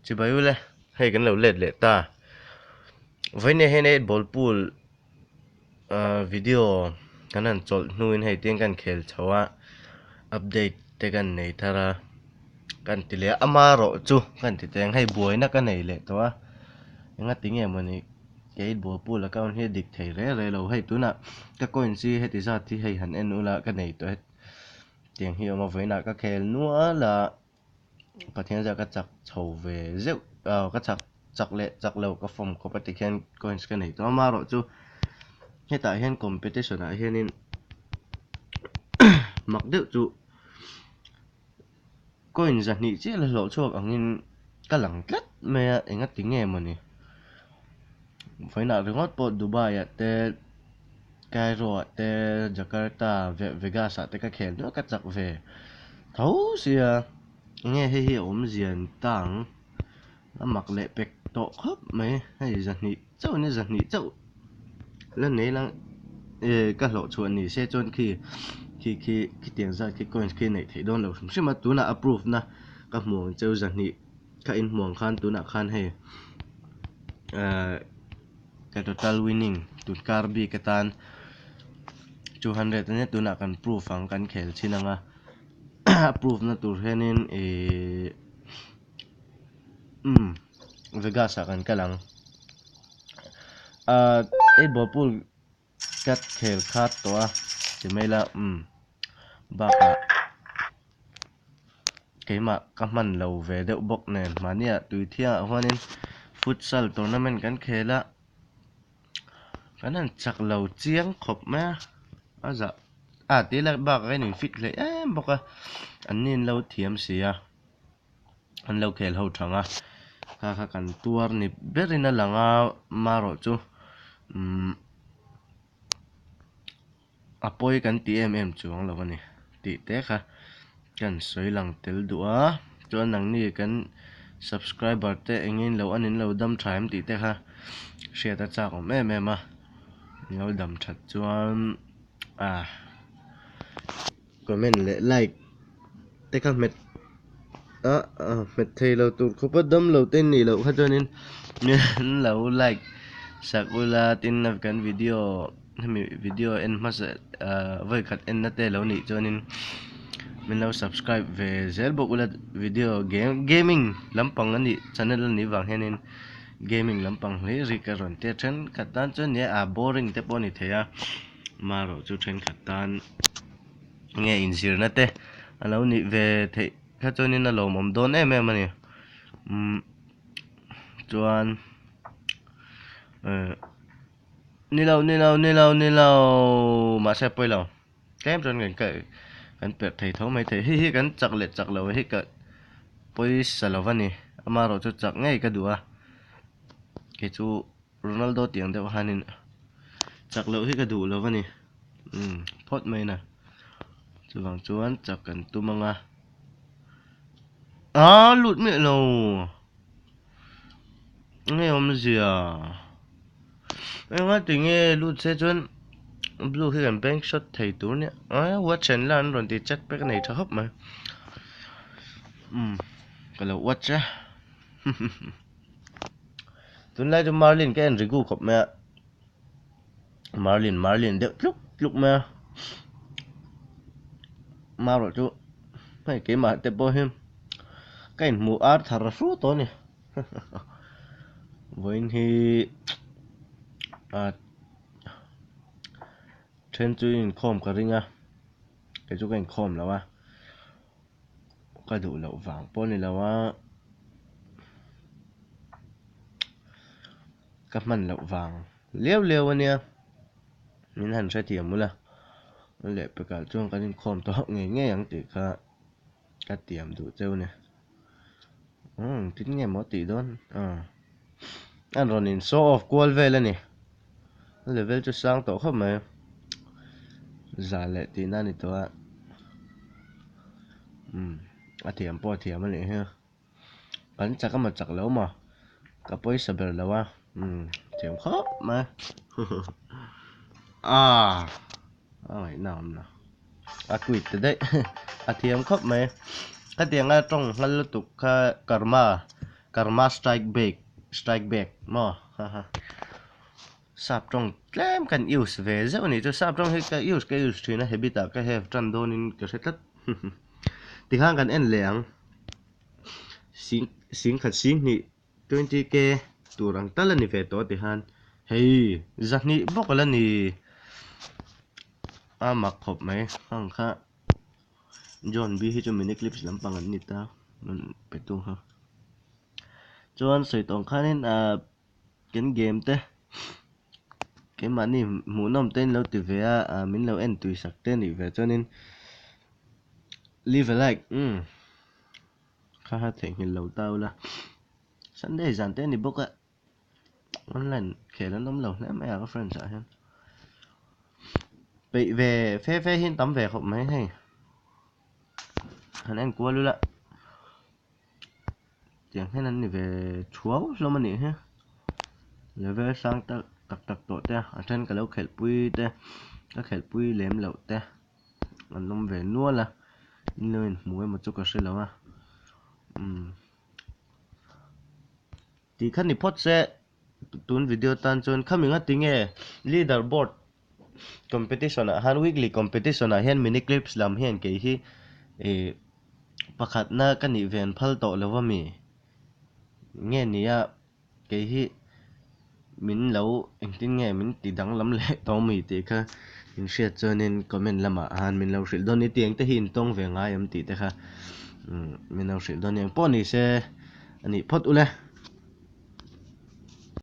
chỉ bảo là hay cái lâu lết lệ ta với này hay này ball pool video cái này chọn nuôi hay tiếng kan khel chawa update te kan nei thara kan tile amaro chu kan ti teng hay buai na kan nei le to a nga tiếng em mà này cái ball pool account hay dik thei re lâu hay tu na ka coin si hay ti za thi hay han en ula kan nei to tiếng hi mà với na ka khel nữa là phát hiện ra các chặt chầu về rượu các chặt lệ chặt lầu các phòng competition coins cái này to mà rồi chú hiện tại hiện competition ở hiện nên mặc điệu chú coin giật nhị chứ là lộ cho ở nên cái lằng lết mẹ anh ngắt tiếng nghe mà nè phải là được ngót bộ Dubai à te Cairo te Jakarta về Vegas à te các khen nữa các chặt về thấu xìa nghe hay hiểu ốm diện tảng mặc lệ bẹt tổ khớp mấy hay giật nhị châu này giật nhị châu lần này là các lộ chuẩn nhị sẽ chọn khi tiền ra khi coin khi này thì đón lâu xem mà tú là approve na các muồng châu giật nhị các in muồng khan tú là khan hay cái total winning tú carbi cái tan 200 này tú là kan proof ang kan khel chin anga approve na tur henin Vegas akan kalang ball pool kat khel khat to a chimela baka keima kaman lo ve deuh bok nen mania tuithia hwanin futsal tournament kan khela kanan chak lo chiang khop ma aza tila ba cái nin fit le boka anin lo thiam sia an lo khel ho thanga kha kan tuar ni berina langa maro chu apoi kan tmm chuang lo ani ti te kha kan soi lang tel duwa chuan nang ni kan subscriber te engin lo anin lo dam thaim ti te kha share ta cha ko me ma ngol dam that chuan comment le like te kha met met thei lo tur khopa dam lo ten ni lo kha chuanin lo like sakula tin na kan video en mas voi khat en na te lo ni chuanin min lo subscribe ve zel bok ula video gaming lampang ani channel ani wang henin gaming lampang hle ri ka ron te then khatan chu ne boring te poni theya maro chu then khatan nghe in sir na te alo ni ve the kha chuanin alo mom don em ani chuan ni lo mà sẽ poi lo kem chuan kan pet thei tho mai thei hi kan chak lo hi ka poi salovani amaro chu chak ngai ka duwa ke chu Ronaldo tiang deuh hanin chak lo hi ka du lo wani phot mai na chuwang chuan chak kan tumanga lut me lo nghe om zia nga tinge lut se chuan blue hi kan bank shot thei tur ne watch and learn ron ti chat pe ka nei tha hop ma kalau watch á tuần lai cho Marlin cái Enrique khop mẹ Marlin đeo lúc mẹ mà rồi chú phải cái mà tép bôi hem cái mũ art thà rú to nè với thì trên chuyên khom cả ring à cái chú cái khom là wa cái đủ lậu vàng po này là wa các man lậu vàng liêu anh nha mình hẳn sẽ tiệm là lệ bề cả chung cái khom to nghe yang tỷ kha cái tiệm đủ trâu nè tính nghe mỗi tỷ đón anh rồi nhìn show off qual về lên nè level cho sang tổ không mà giả lệ tí na nè to tiệm po tiệm này ha bắn chắc mà chắc lâu mà cái bôi sờ bờ lâu tiệm khóc mà mày nào quỵt từ đấy tiệm khóc mày cái tiếng trong ngăn tục karma karma strike back mo ha ha sap trong tlem kan use ve zo ni to sap trong he ka use thina habita ka have tran don in ka setat ti hang kan en leang sing khat sing ni 20k turang talani ve to ti han hei zahni bokala ni mak khop mai hang kha John B hi cho mini clips lampang an ni ta nun petu ha chuan soi tong khanin ken game te cái mà ni mu nom ten lo ti ve a min lo en tui sak te ni ve chonin live like kha ha theng hin lo tao la Sunday zan te ni boka online khela nom lo na ma ka friends a hen bị về phê phê hin tắm về không mấy hay hắn anh qua luôn ạ tiếng hay năn về chúa lo mà nỉ ha rồi về sang ta tặc tổ te ở trên cái lâu khel pui te các khel pui lém lậu te anh nông về nua là nên mua một chút cà phê lâu à thì khăn ni pot sẽ tuôn video tan chôn coming at tiếng nghe leaderboard competition han weekly competition hen mini clips lam hen ke hi pakhat na kan event phal to lawami nge nia ke hi min lo engtin nge min ti dang lam le to mi ti kha in share chonin comment lama han min lo hril don ni tiang te hin tong ve nga yam ti te kha min lo hril don yang poni se ani phot ule